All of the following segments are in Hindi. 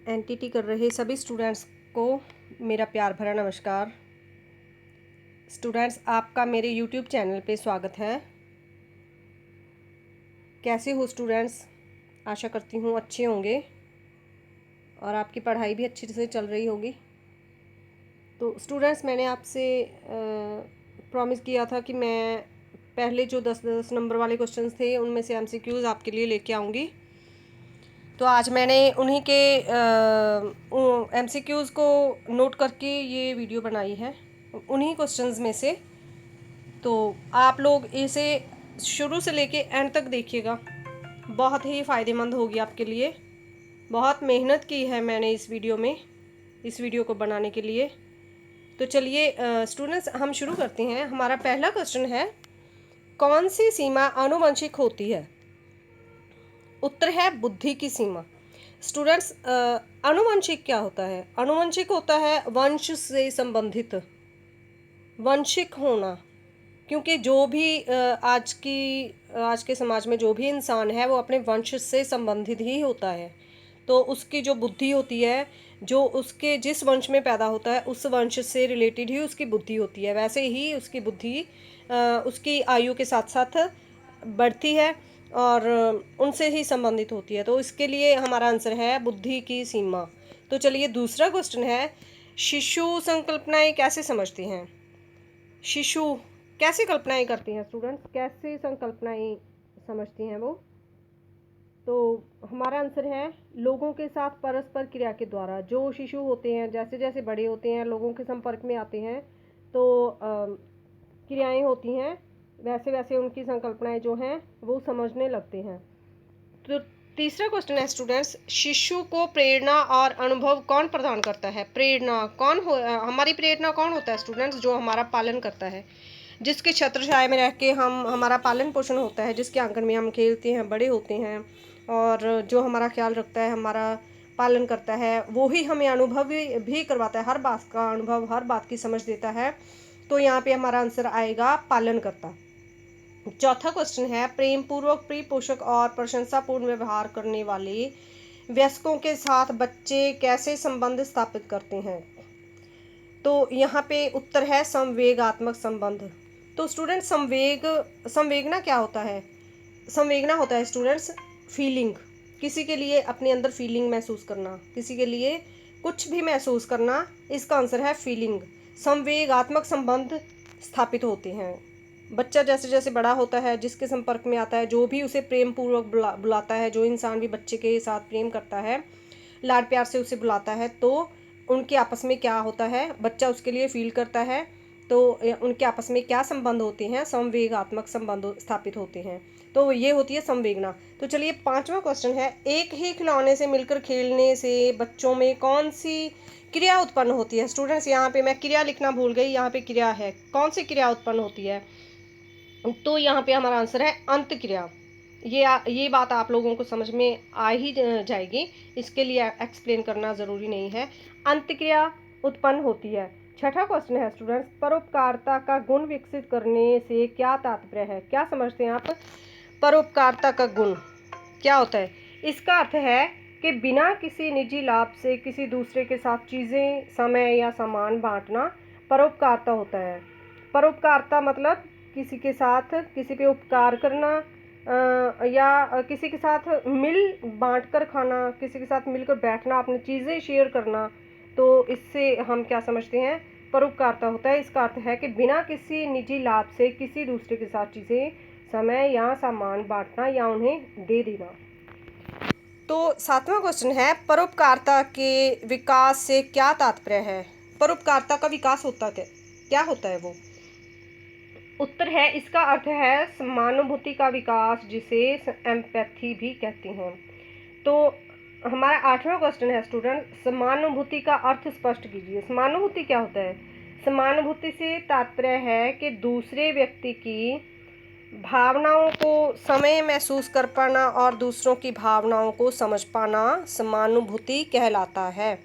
एनटीटी कर रहे सभी स्टूडेंट्स को मेरा प्यार भरा नमस्कार। स्टूडेंट्स, आपका मेरे यूट्यूब चैनल पे स्वागत है। कैसे हो स्टूडेंट्स? आशा करती हूँ अच्छे होंगे और आपकी पढ़ाई भी अच्छे से चल रही होगी। तो स्टूडेंट्स, मैंने आपसे प्रॉमिस किया था कि मैं पहले जो 10-10 नंबर वाले क्वेश्चंस थे उनमें से एमसीक्यूज़ आपके लिए लेके आऊँगी। तो आज मैंने उन्हीं के एमसीक्यूज़ को नोट करके ये वीडियो बनाई है, उन्हीं क्वेश्चंस में से। तो आप लोग इसे शुरू से लेके एंड तक देखिएगा, बहुत ही फ़ायदेमंद होगी आपके लिए। बहुत मेहनत की है मैंने इस वीडियो को बनाने के लिए। तो चलिए स्टूडेंट्स, हम शुरू करते हैं। हमारा पहला क्वेश्चन है, कौन सी सीमा आनुवंशिक होती है? उत्तर है बुद्धि की सीमा। स्टूडेंट्स, आनुवंशिक क्या होता है? आनुवंशिक होता है वंश से संबंधित, वंशिक होना। क्योंकि जो भी आज के समाज में जो भी इंसान है वो अपने वंश से संबंधित ही होता है। तो उसकी जो बुद्धि होती है, जो उसके जिस वंश में पैदा होता है उस वंश से रिलेटेड ही उसकी बुद्धि होती है। वैसे ही उसकी बुद्धि उसकी आयु के साथ साथ बढ़ती है और उनसे ही संबंधित होती है। तो इसके लिए हमारा आंसर है बुद्धि की सीमा। तो चलिए दूसरा क्वेश्चन है, शिशु संकल्पनाएं कैसे समझती हैं? शिशु कैसे कल्पनाएं करती हैं स्टूडेंट्स? कैसे संकल्पनाएं समझती हैं वो? तो हमारा आंसर है लोगों के साथ परस्पर क्रिया के द्वारा। जो शिशु होते हैं जैसे जैसे बड़े होते हैं, लोगों के संपर्क में आते हैं, तो क्रियाएं होती हैं, वैसे वैसे उनकी संकल्पनाएं जो हैं वो समझने लगते हैं। तो तीसरा क्वेश्चन है स्टूडेंट्स, शिशु को प्रेरणा और अनुभव कौन प्रदान करता है? प्रेरणा कौन हमारी प्रेरणा कौन होता है स्टूडेंट्स? जो हमारा पालन करता है, जिसके छत्र छाया में रह के हमारा पालन पोषण होता है, जिसके आंगन में हम खेलते हैं, बड़े होते हैं, और जो हमारा ख्याल रखता है, हमारा पालन करता है, वो ही हमें अनुभव भी करवाता है। हर बात का अनुभव, हर बात की समझ देता है। तो यहाँ पे हमारा आंसर आएगा पालन करता। चौथा क्वेश्चन है, प्रेम पूर्वक, प्रिय पोषक और प्रशंसापूर्ण व्यवहार करने वाले वयस्कों के साथ बच्चे कैसे संबंध स्थापित करते हैं? तो यहाँ पे उत्तर है संवेगात्मक संबंध। तो स्टूडेंट, संवेगना क्या होता है? संवेगना होता है स्टूडेंट्स फीलिंग। किसी के लिए अपने अंदर फीलिंग महसूस करना, किसी के लिए कुछ भी महसूस करना, इसका आंसर है फीलिंग। संवेगात्मक संबंध स्थापित होते हैं। बच्चा जैसे जैसे बड़ा होता है, जिसके संपर्क में आता है, जो भी उसे प्रेम पूर्वक बुलाता है, जो इंसान भी बच्चे के साथ प्रेम करता है, लाड प्यार से उसे बुलाता है, तो उनके आपस में क्या होता है, बच्चा उसके लिए फील करता है। तो उनके आपस में क्या संबंध होते हैं? संवेगात्मक संबंध स्थापित होते हैं। तो ये होती है संवेगना। तो चलिए पांचवा क्वेश्चन है, एक ही खिलौने से मिलकर खेलने से बच्चों में कौन सी क्रिया उत्पन्न होती है? स्टूडेंट्स, यहाँ पे मैं क्रिया लिखना भूल गई, यहाँ पे क्रिया है। कौन सी क्रिया उत्पन्न होती है? तो यहाँ पे हमारा आंसर है अंत क्रिया। ये बात आप लोगों को समझ में आ ही जाएगी, इसके लिए एक्सप्लेन करना ज़रूरी नहीं है। अंत क्रिया उत्पन्न होती है। छठा क्वेश्चन है स्टूडेंट्स, परोपकारिता का गुण विकसित करने से क्या तात्पर्य है? क्या समझते हैं आप? परोपकारिता का गुण क्या होता है? इसका अर्थ है कि बिना किसी निजी लाभ से किसी दूसरे के साथ चीज़ें, समय या सामान बांटना परोपकारिता होता है। परोपकारिता मतलब किसी के साथ किसी पे उपकार करना, या किसी के साथ मिल बांट कर खाना, किसी के साथ मिलकर बैठना, अपनी चीज़ें शेयर करना। तो इससे हम क्या समझते हैं? परोपकारिता होता है। इसका अर्थ है कि बिना किसी निजी लाभ से किसी दूसरे के साथ चीज़ें, समय या सामान बांटना या उन्हें दे देना। तो सातवां क्वेश्चन है, परोपकारिता के विकास से क्या तात्पर्य है? परोपकारिता का विकास होता क्या होता है वो? उत्तर है, इसका अर्थ है समानुभूति का विकास, जिसे एम्पैथी भी कहते हैं। तो हमारा आठवां क्वेश्चन है स्टूडेंट, समानुभूति का अर्थ स्पष्ट कीजिए। समानुभूति क्या होता है? समानुभूति से तात्पर्य है कि दूसरे व्यक्ति की भावनाओं को समय महसूस कर पाना और दूसरों की भावनाओं को समझ पाना समानुभूति कहलाता है।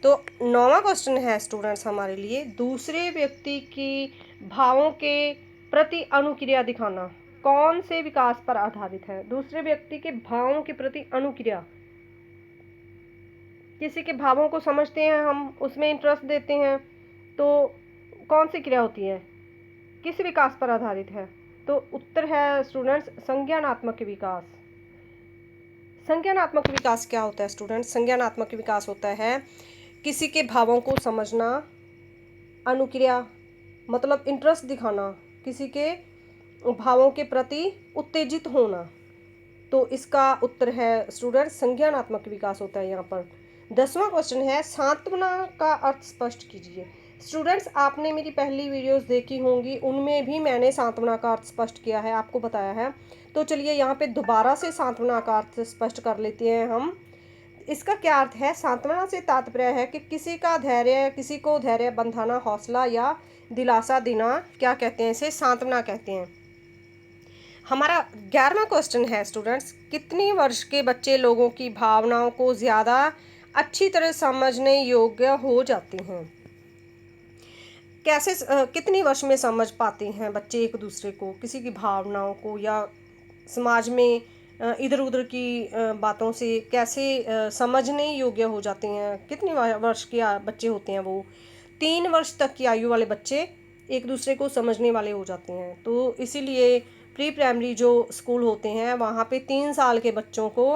तो नौवां क्वेश्चन है स्टूडेंट्स हमारे लिए, दूसरे व्यक्ति की भावों के प्रति अनुक्रिया दिखाना कौन से विकास पर आधारित है? दूसरे व्यक्ति के भावों के प्रति अनुक्रिया किसी के भावों को समझते हैं हम, उसमें इंटरेस्ट देते हैं, तो कौन सी क्रिया होती है, किस विकास पर आधारित है? तो उत्तर है स्टूडेंट्स संज्ञानात्मक विकास। संज्ञानात्मक विकास क्या होता है स्टूडेंट्स? संज्ञानात्मक विकास होता है किसी के भावों को समझना, अनुक्रिया मतलब इंटरेस्ट दिखाना, किसी के भावों के प्रति उत्तेजित होना। तो इसका उत्तर है स्टूडेंट्स संज्ञानात्मक विकास होता है यहाँ पर। 10वां क्वेश्चन है सांत्वना का अर्थ स्पष्ट कीजिए। स्टूडेंट्स आपने मेरी पहली वीडियोस देखी होंगी, उनमें भी मैंने सांत्वना का अर्थ स्पष्ट किया है, आपको बताया है। तो चलिए यहाँ पे दोबारा से सांत्वना का अर्थ स्पष्ट कर लेते हैं हम। इसका क्या अर्थ है? सांत्वना से तात्पर्य है कि किसी का धैर्य, किसी को धैर्य बंधाना, हौसला या दिलासा देना, क्या कहते हैं इसे? सांत्वना कहते हैं। हमारा 11वां क्वेश्चन है स्टूडेंट्स कितनी वर्ष के बच्चे लोगों की भावनाओं को ज़्यादा अच्छी तरह समझने योग्य हो जाते हैं? कैसे कितनी वर्ष में समझ पाते हैं बच्चे एक दूसरे को, किसी की भावनाओं को, या समाज में इधर उधर की बातों से कैसे समझने योग्य हो जाते हैं? कितनी वर्ष के बच्चे होते हैं वो? 3 वर्ष तक की आयु वाले बच्चे एक दूसरे को समझने वाले हो जाते हैं। तो इसीलिए प्री प्राइमरी जो स्कूल होते हैं वहाँ पे 3 साल के बच्चों को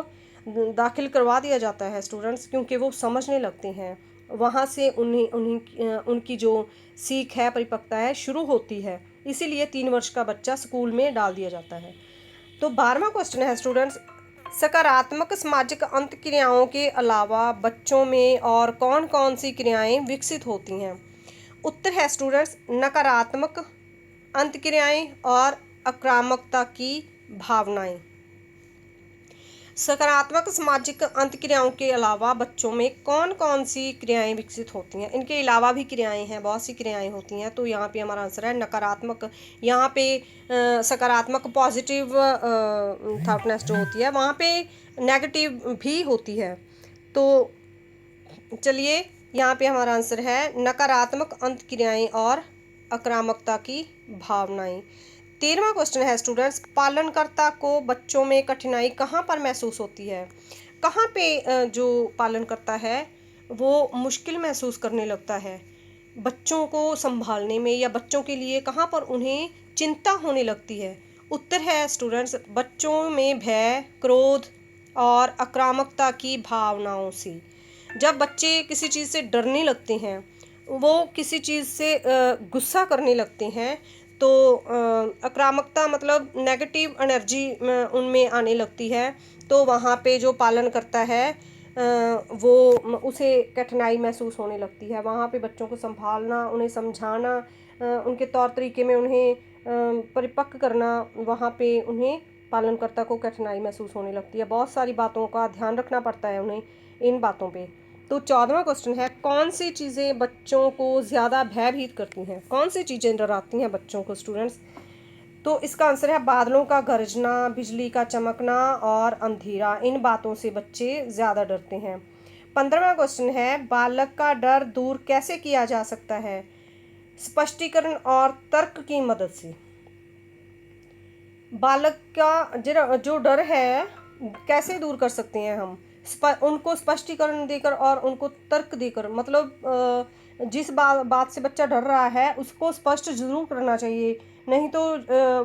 दाखिल करवा दिया जाता है स्टूडेंट्स, क्योंकि वो समझने लगते हैं। वहाँ से उनकी जो सीख है, परिपक्वता है, शुरू होती है। इसीलिए 3 वर्ष का बच्चा स्कूल में डाल दिया जाता है। तो 12वां क्वेश्चन है स्टूडेंट्स सकारात्मक सामाजिक अंतक्रियाओं के अलावा बच्चों में और कौन कौन सी क्रियाएं विकसित होती हैं? उत्तर है स्टूडेंट्स नकारात्मक अंतक्रियाएं और आक्रामकता की भावनाएं। सकारात्मक सामाजिक अंतक्रियाओं के अलावा बच्चों में कौन कौन सी क्रियाएं विकसित होती हैं? इनके अलावा भी क्रियाएं हैं, बहुत सी क्रियाएं होती हैं। तो यहाँ पे हमारा आंसर है नकारात्मक। यहाँ पे सकारात्मक पॉजिटिव थॉटनेस जो होती है, वहाँ पे नेगेटिव भी होती है। तो चलिए यहाँ पे हमारा आंसर है नकारात्मक अंतक्रियाएं और आक्रामकता की भावनाएं। 13वां क्वेश्चन है स्टूडेंट्स पालनकर्ता को बच्चों में कठिनाई कहाँ पर महसूस होती है? कहाँ पे जो पालनकर्ता है वो मुश्किल महसूस करने लगता है बच्चों को संभालने में, या बच्चों के लिए कहाँ पर उन्हें चिंता होने लगती है? उत्तर है स्टूडेंट्स बच्चों में भय, क्रोध और आक्रामकता की भावनाओं से। जब बच्चे किसी चीज़ से डरने लगते हैं, वो किसी चीज़ से गुस्सा करने लगते हैं, तो आक्रामकता मतलब नेगेटिव एनर्जी उनमें आने लगती है। तो वहाँ पे जो पालन करता है वो उसे कठिनाई महसूस होने लगती है। वहाँ पे बच्चों को संभालना, उन्हें समझाना, उनके तौर तरीके में उन्हें परिपक्व करना, वहाँ पे उन्हें पालनकर्ता को कठिनाई महसूस होने लगती है। बहुत सारी बातों का ध्यान रखना पड़ता है उन्हें इन बातों पे। तो 14वां क्वेश्चन है कौन सी चीज़ें बच्चों को ज़्यादा भयभीत करती हैं? कौन सी चीज़ें डराती हैं बच्चों को स्टूडेंट्स? तो इसका आंसर है बादलों का गरजना, बिजली का चमकना और अंधेरा। इन बातों से बच्चे ज़्यादा डरते हैं। 15वां क्वेश्चन है बालक का डर दूर कैसे किया जा सकता है? स्पष्टीकरण और तर्क की मदद से। बालक का जो डर है कैसे दूर कर सकते हैं हम? उनको स्पष्टीकरण देकर और उनको तर्क देकर, मतलब जिस बात से बच्चा डर रहा है उसको स्पष्ट जरूर करना चाहिए, नहीं तो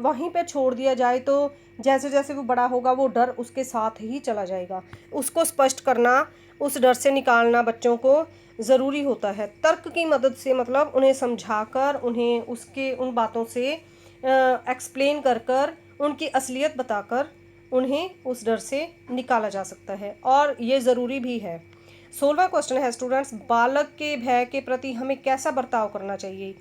वहीं पे छोड़ दिया जाए तो जैसे जैसे वो बड़ा होगा वो डर उसके साथ ही चला जाएगा। उसको स्पष्ट करना, उस डर से निकालना बच्चों को ज़रूरी होता है। तर्क की मदद से मतलब उन्हें समझाकर, उन्हें उसके उन बातों से एक्सप्लेन कर कर, उनकी असलियत बताकर उन्हें उस डर से निकाला जा सकता है, और ये ज़रूरी भी है। 16वां क्वेश्चन है स्टूडेंट्स बालक के भय के प्रति हमें कैसा बर्ताव करना चाहिए?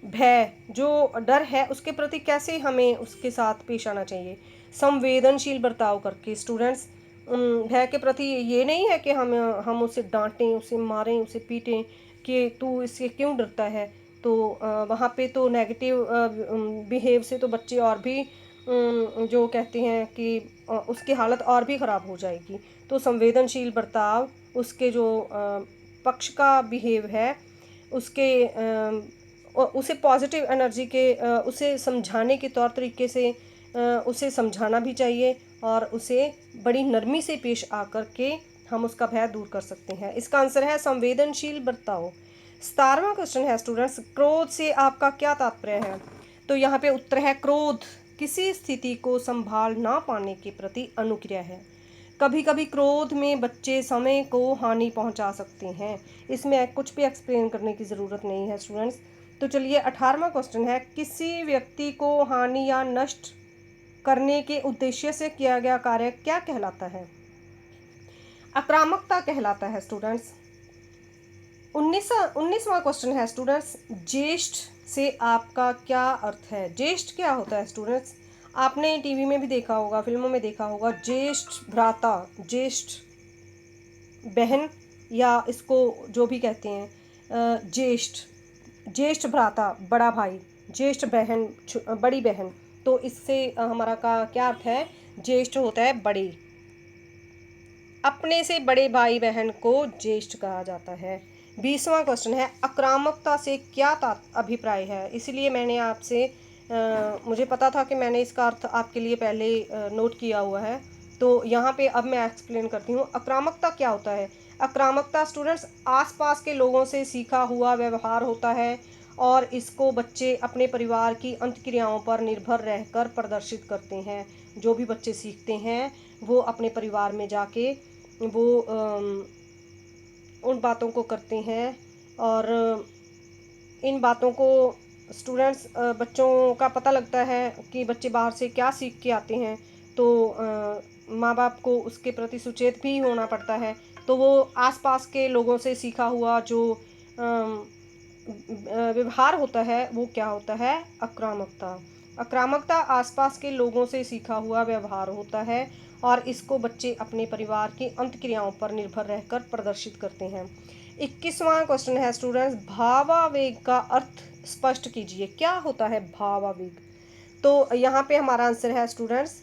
भय जो डर है उसके प्रति कैसे हमें उसके साथ पेश आना चाहिए? संवेदनशील बर्ताव करके स्टूडेंट्स। भय के प्रति ये नहीं है कि हम उसे डांटें, उसे मारें, उसे पीटें कि तू इससे क्यों डरता है। तो वहाँ पे तो नेगेटिव बिहेव से तो बच्चे और भी जो कहते हैं कि उसकी हालत और भी ख़राब हो जाएगी। तो संवेदनशील बर्ताव, उसके जो पक्ष का बिहेव है उसके उसे पॉजिटिव एनर्जी के उसे समझाने के तौर तरीके से उसे समझाना भी चाहिए, और उसे बड़ी नरमी से पेश आकर के हम उसका भय दूर कर सकते हैं। इसका आंसर है संवेदनशील बर्ताव। 17वां क्वेश्चन है स्टूडेंट्स, क्रोध से आपका क्या तात्पर्य है? तो यहाँ पे उत्तर है क्रोध किसी स्थिति को संभाल ना पाने के प्रति अनुक्रिया है। कभी कभी क्रोध में बच्चे समय को हानि पहुंचा सकते हैं। इसमें कुछ भी एक्सप्लेन करने की ज़रूरत नहीं है स्टूडेंट्स। तो चलिए 18वां क्वेश्चन है, किसी व्यक्ति को हानि या नष्ट करने के उद्देश्य से किया गया कार्य क्या कहलाता है? आक्रामकता कहलाता है स्टूडेंट्स। 19वां क्वेश्चन है स्टूडेंट्स, ज्येष्ठ से आपका क्या अर्थ है? ज्येष्ठ क्या होता है स्टूडेंट्स? आपने टीवी में भी देखा होगा, फिल्मों में देखा होगा, ज्येष्ठ भ्राता, ज्येष्ठ बहन, या इसको जो भी कहते हैं ज्येष्ठ, ज्येष्ठ भ्राता बड़ा भाई, ज्येष्ठ बहन बड़ी बहन। तो इससे हमारा का क्या अर्थ है? ज्येष्ठ होता है बड़े, अपने से बड़े भाई बहन को ज्येष्ठ कहा जाता है। 20वां क्वेश्चन है, आक्रामकता से क्या अभिप्राय है? इसलिए मैंने आपसे मुझे पता था कि मैंने इसका अर्थ आपके लिए पहले नोट किया हुआ है, तो यहाँ पे अब मैं एक्सप्लेन करती हूँ। आक्रामकता क्या होता है? आक्रामकता स्टूडेंट्स आसपास के लोगों से सीखा हुआ व्यवहार होता है और इसको बच्चे अपने परिवार की अंतक्रियाओं पर निर्भर रहकर प्रदर्शित करते हैं। जो भी बच्चे सीखते हैं वो अपने परिवार में जाके वो उन बातों को करते हैं, और इन बातों को स्टूडेंट्स बच्चों का पता लगता है कि बच्चे बाहर से क्या सीख के आते हैं, तो माँ बाप को उसके प्रति सुचेत भी होना पड़ता है। तो वो आसपास के लोगों से सीखा हुआ जो व्यवहार होता है वो क्या होता है? आक्रामकता। आक्रामकता आसपास के लोगों से सीखा हुआ व्यवहार होता है और इसको बच्चे अपने परिवार की अंतक्रियाओं पर निर्भर रहकर प्रदर्शित करते हैं। 21वां क्वेश्चन है स्टूडेंट्स, भावावेग का अर्थ स्पष्ट कीजिए। क्या होता है भावावेग? तो यहाँ पे हमारा आंसर है स्टूडेंट्स,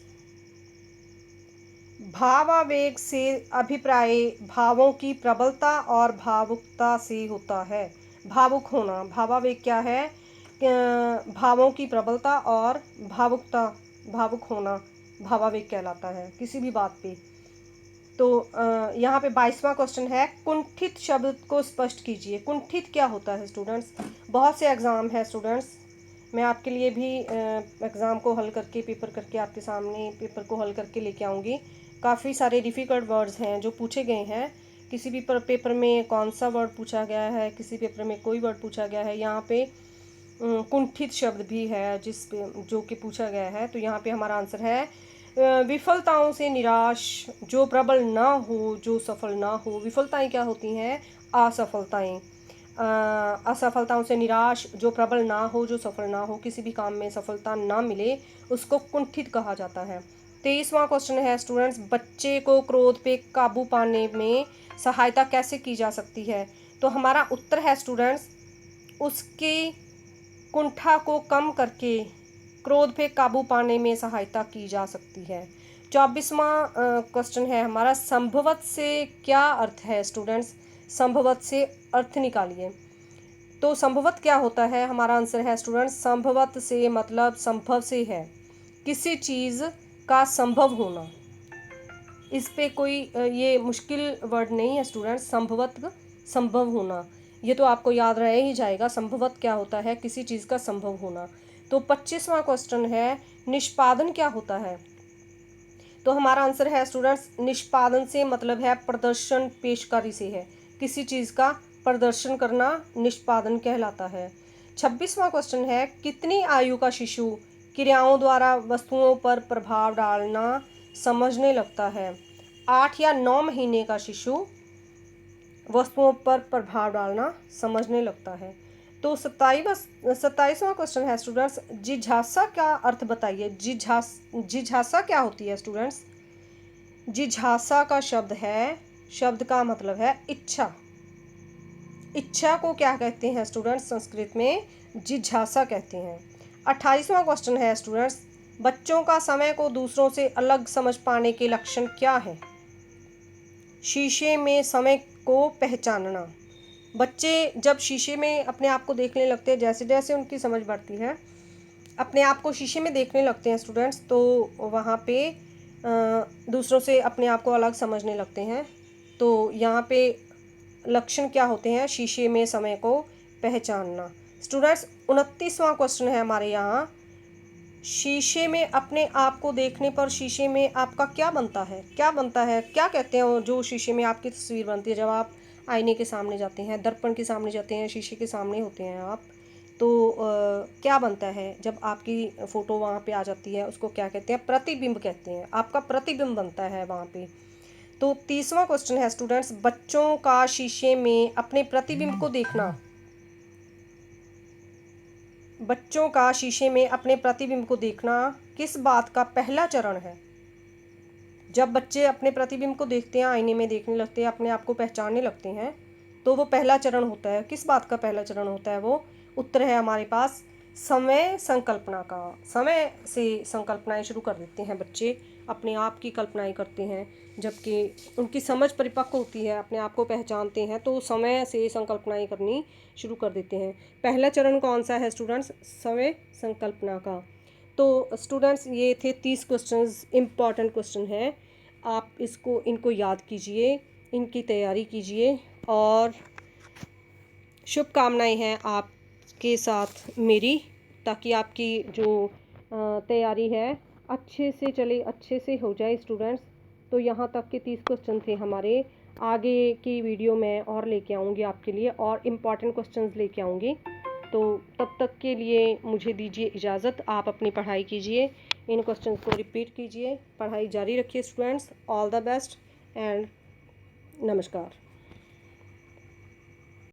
भावावेग से अभिप्राय भावों की प्रबलता और भावुकता से होता है। भावुक होना, भावावेग क्या है? भावों की प्रबलता और भावुकता, भावुक होना भावावेग कहलाता है किसी भी बात पे। तो यहाँ पे 22वां क्वेश्चन है, कुंठित शब्द को स्पष्ट कीजिए। कुंठित क्या होता है स्टूडेंट्स? बहुत से एग्ज़ाम है स्टूडेंट्स, मैं आपके लिए भी एग्ज़ाम को हल करके पेपर करके आपके सामने पेपर को हल करके लेके आऊँगी। काफ़ी सारे डिफ़िकल्ट वर्ड्स हैं जो पूछे गए हैं। किसी भी पेपर में कौन सा वर्ड पूछा गया है, किसी पेपर में कोई वर्ड पूछा गया है, यहाँ पे कुंठित शब्द भी है जिस पे जो कि पूछा गया है। तो यहाँ पे हमारा आंसर है विफलताओं से निराश, जो प्रबल ना हो, जो सफल ना हो। विफलताएं क्या होती हैं? असफलताएं। असफलताओं से निराश, जो प्रबल ना हो, जो सफल ना हो, किसी भी काम में सफलता ना मिले उसको कुंठित कहा जाता है। 23वां क्वेश्चन है स्टूडेंट्स, बच्चे को क्रोध पे काबू पाने में सहायता कैसे की जा सकती है? तो हमारा उत्तर है स्टूडेंट्स, उसकी कुंठा को कम करके क्रोध पे काबू पाने में सहायता की जा सकती है। 24वां क्वेश्चन है हमारा, संभवत से क्या अर्थ है स्टूडेंट्स? संभवत से अर्थ निकालिए। तो संभवत क्या होता है? हमारा आंसर है स्टूडेंट्स, संभवत से मतलब संभव से है, किसी चीज़ का संभव होना। इस पे कोई ये मुश्किल वर्ड नहीं है स्टूडेंट्स। संभवत संभव होना, ये तो आपको याद रह ही जाएगा। संभवत क्या होता है? किसी चीज़ का संभव होना। तो 25वां क्वेश्चन है, निष्पादन क्या होता है? तो हमारा आंसर है स्टूडेंट्स, निष्पादन से मतलब है प्रदर्शन पेशकारी से है, किसी चीज़ का प्रदर्शन करना निष्पादन कहलाता है। 26वां क्वेश्चन है, कितनी आयु का शिशु क्रियाओं द्वारा वस्तुओं पर प्रभाव डालना समझने लगता है? 8 या 9 महीने का शिशु वस्तुओं पर प्रभाव डालना समझने लगता है। तो 27वां क्वेश्चन है स्टूडेंट्स, जिज्ञासा का अर्थ बताइए। जिज्ञासा क्या होती है स्टूडेंट्स? जिज्ञासा का शब्द का मतलब है इच्छा। इच्छा को क्या कहते हैं स्टूडेंट्स? संस्कृत में जिज्ञासा कहते हैं। 28वां क्वेश्चन है स्टूडेंट्स, बच्चों का समय को दूसरों से अलग समझ पाने के लक्षण क्या है? शीशे में समय को पहचानना। बच्चे जब शीशे में अपने आप को देखने लगते हैं, जैसे जैसे उनकी समझ बढ़ती है, अपने आप को शीशे में देखने लगते हैं स्टूडेंट्स, तो वहाँ पे दूसरों से अपने आप को अलग समझने लगते हैं। तो यहाँ पे लक्षण क्या होते हैं शीशे में समय को पहचानना। स्टूडेंट्स 29वां क्वेश्चन है हमारे यहाँ, शीशे में अपने आप को देखने पर शीशे में आपका क्या बनता है, क्या बनता है, क्या कहते हैं वो जो शीशे में आपकी तस्वीर बनती है। जब आप आईने के सामने जाते हैं, दर्पण के सामने जाते हैं, शीशे के सामने होते हैं आप, तो क्या बनता है जब आपकी फ़ोटो वहाँ पे आ जाती है, उसको क्या कहते हैं, प्रतिबिंब कहते हैं। आपका प्रतिबिंब बनता है वहाँ पे। तो 30वां क्वेश्चन है स्टूडेंट्स, बच्चों का शीशे में अपने प्रतिबिंब को देखना, बच्चों का शीशे में अपने प्रतिबिंब को देखना किस बात का पहला चरण है। जब बच्चे अपने प्रतिबिंब को देखते हैं, आईने में देखने लगते हैं, अपने आप को पहचानने लगते हैं, तो वो पहला चरण होता है। किस बात का पहला चरण होता है वो? उत्तर है हमारे पास समय संकल्पना का। समय से संकल्पनाएं शुरू कर देते हैं बच्चे, अपने आप की कल्पनाएं करते हैं। जबकि उनकी समझ परिपक्व होती है, अपने आप को पहचानते हैं, तो समय से संकल्पनाएं करनी शुरू कर देते हैं। पहला चरण कौन सा है स्टूडेंट्स? समय संकल्पना का। तो स्टूडेंट्स ये थे 30 क्वेश्चंस, इम्पॉर्टेंट क्वेश्चन है। आप इनको याद कीजिए, इनकी तैयारी कीजिए, और शुभकामनाएं हैं आपके साथ मेरी, ताकि आपकी जो तैयारी है अच्छे से चले, अच्छे से हो जाए स्टूडेंट्स। तो यहाँ तक के 30 क्वेश्चन थे हमारे। आगे की वीडियो में और लेके आऊँगी आपके लिए, और इम्पॉर्टेंट क्वेश्चंस लेके आऊँगी। तो तब तक के लिए मुझे दीजिए इजाज़त। आप अपनी पढ़ाई कीजिए, इन क्वेश्चंस को रिपीट कीजिए, पढ़ाई जारी रखिए students. All the best and नमस्कार।